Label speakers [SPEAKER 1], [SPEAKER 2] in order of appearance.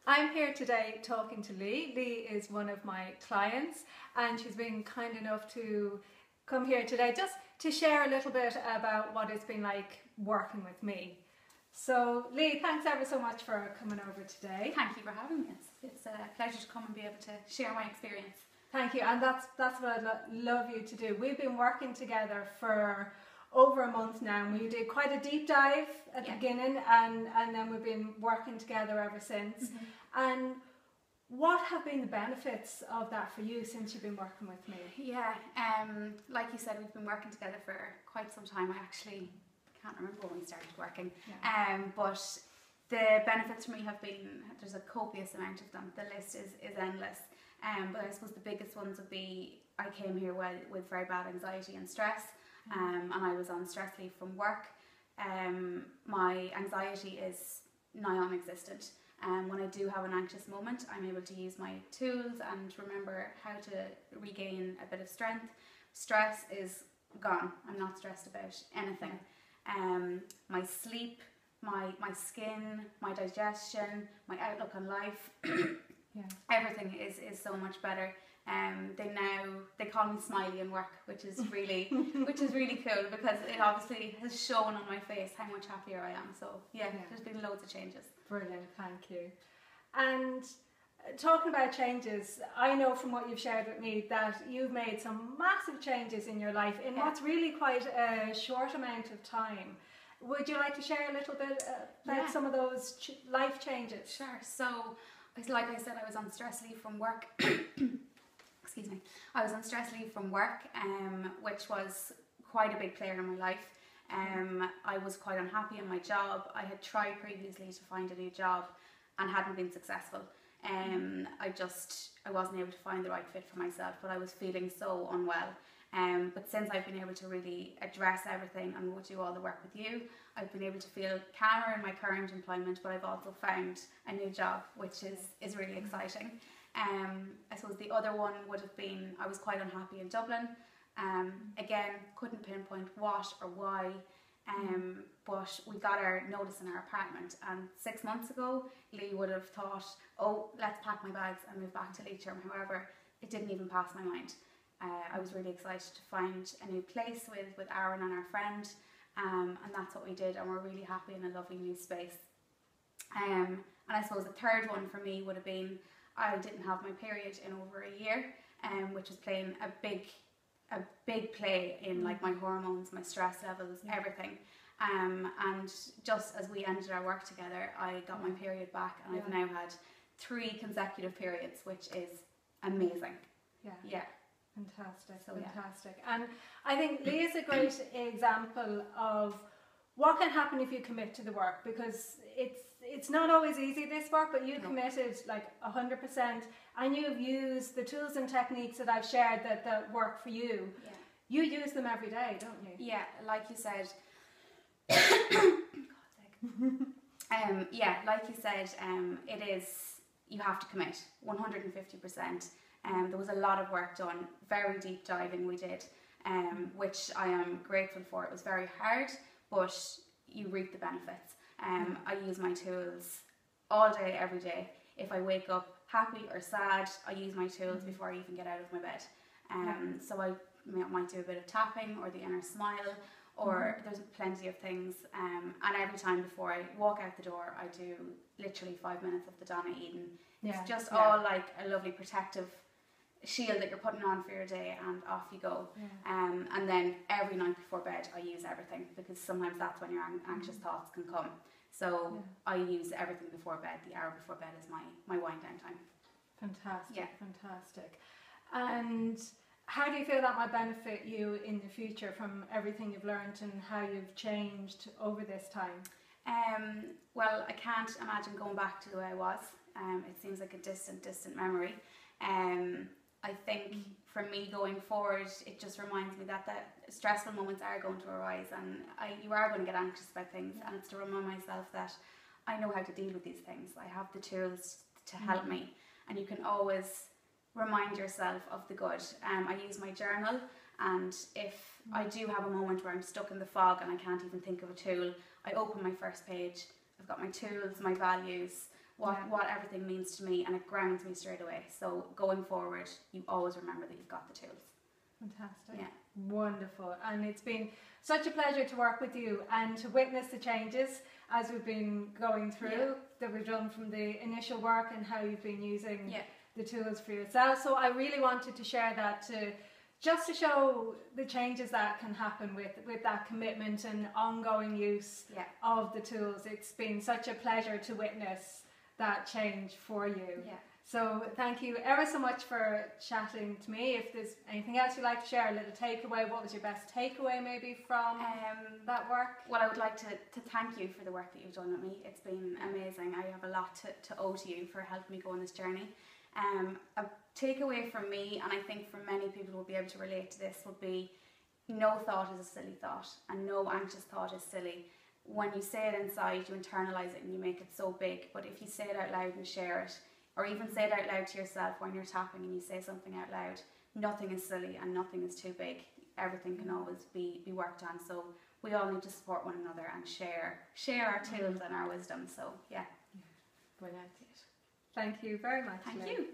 [SPEAKER 1] I'm here today talking to Lee. Lee is one of my clients and she's been kind enough to come here today just to share a little bit about what it's been like working with me. So Lee, thanks ever so much for coming over today.
[SPEAKER 2] Thank you for having me. It's a pleasure to come and be able to share my experience.
[SPEAKER 1] Thank you, and that's what I'd love you to do. We've been working together for over a month now, and we did quite a deep dive at the beginning, and then we've been working together ever since. And what have been the benefits of that for you since you've been working with me?
[SPEAKER 2] Yeah, like you said, we've been working together for quite some time. I actually can't remember when we started working, but the benefits for me have been, there's a copious amount of them. The list is endless. But I suppose the biggest ones would be, I came here with very bad anxiety and stress, and I was on stress leave from work. My anxiety is nigh non-existent. When I do have an anxious moment, I'm able to use my tools and remember how to regain a bit of strength. Stress is gone. I'm not stressed about anything. My sleep, my skin, my digestion, my outlook on life. Everything is so much better. They call me Smiley in work, which is really cool because it obviously has shown on my face how much happier I am. So there's been loads of changes.
[SPEAKER 1] Brilliant, thank you. And talking about changes, I know from what you've shared with me that you've made some massive changes in your life in what's really quite a short amount of time. Would you like to share a little bit about some of those life changes?
[SPEAKER 2] Sure. So, like I said, I was on stress leave from work. Excuse me. I was on stress leave from work, which was quite a big player in my life. I was quite unhappy in my job. I had tried previously to find a new job and hadn't been successful. I wasn't able to find the right fit for myself, but I was feeling so unwell. But since I've been able to really address everything and do all the work with you, I've been able to feel calmer in my current employment, but I've also found a new job, which is really exciting. I suppose the other one would have been, I was quite unhappy in Dublin. Again, couldn't pinpoint what or why, but we got our notice in our apartment, and 6 months ago Lee would have thought, oh, let's pack my bags and move back to Leitrim. However, it didn't even pass my mind. I was really excited to find a new place with Aaron and our friend, and that's what we did, and we're really happy in a lovely new space. And I suppose the third one for me would have been, I didn't have my period in over a year, which was playing a big play in like my hormones, my stress levels, everything. And just as we ended our work together, I got my period back, and I've now had 3 consecutive periods, which is amazing. Yeah.
[SPEAKER 1] Fantastic, fantastic. And I think Lee is a great example of what can happen if you commit to the work, because it's not always easy, this work, but you committed like 100%, and you've used the tools and techniques that I've shared that work for you. You use them every day, don't you?
[SPEAKER 2] Yeah, like you said. Like you said, it is, you have to commit 150%. There was a lot of work done, very deep diving we did, which I am grateful for. It was very hard, but you reap the benefits. I use my tools all day, every day. If I wake up happy or sad, I use my tools before I even get out of my bed. So I might do a bit of tapping or the inner smile, or there's plenty of things. And every time before I walk out the door, I do literally 5 minutes of the Donna Eden. It's just all like a lovely protective shield that you're putting on for your day, and off you go. And then every night before bed I use everything, because sometimes that's when your anxious thoughts can come. So I use everything before bed. The hour before bed is my wind down time.
[SPEAKER 1] Fantastic, fantastic. And how do you feel that might benefit you in the future from everything you've learned and how you've changed over this time?
[SPEAKER 2] Well, I can't imagine going back to the way I was. It seems like a distant memory. I think for me going forward, it just reminds me that stressful moments are going to arise, and you are going to get anxious about things, and it's to remind myself that I know how to deal with these things. I have the tools to help me, and you can always remind yourself of the good. I use my journal, and if I do have a moment where I'm stuck in the fog and I can't even think of a tool, I open my first page. I've got my tools, my values, what everything means to me, and it grounds me straight away. So going forward, you always remember that you've got the tools.
[SPEAKER 1] Fantastic.
[SPEAKER 2] Yeah.
[SPEAKER 1] Wonderful. And it's been such a pleasure to work with you and to witness the changes as we've been going through that we've done from the initial work and how you've been using the tools for yourself. So I really wanted to share that just to show the changes that can happen with that commitment and ongoing use of the tools. It's been such a pleasure to witness that change for you.
[SPEAKER 2] Yeah.
[SPEAKER 1] So thank you ever so much for chatting to me. If there's anything else you'd like to share, a little takeaway, what was your best takeaway maybe from that work?
[SPEAKER 2] Well, I would like to thank you for the work that you've done with me. It's been amazing. I have a lot to owe to you for helping me go on this journey. A takeaway from me, and I think for many people will be able to relate to this, would be no thought is a silly thought, and no anxious thought is silly. When you say it inside, you internalize it and you make it so big, but if you say it out loud and share it, or even say it out loud to yourself when you're tapping and you say something out loud, nothing is silly and nothing is too big. Everything can always be worked on. So we all need to support one another and share our tools and our wisdom. So yeah.
[SPEAKER 1] Brilliant. Thank you very much.
[SPEAKER 2] Thank you.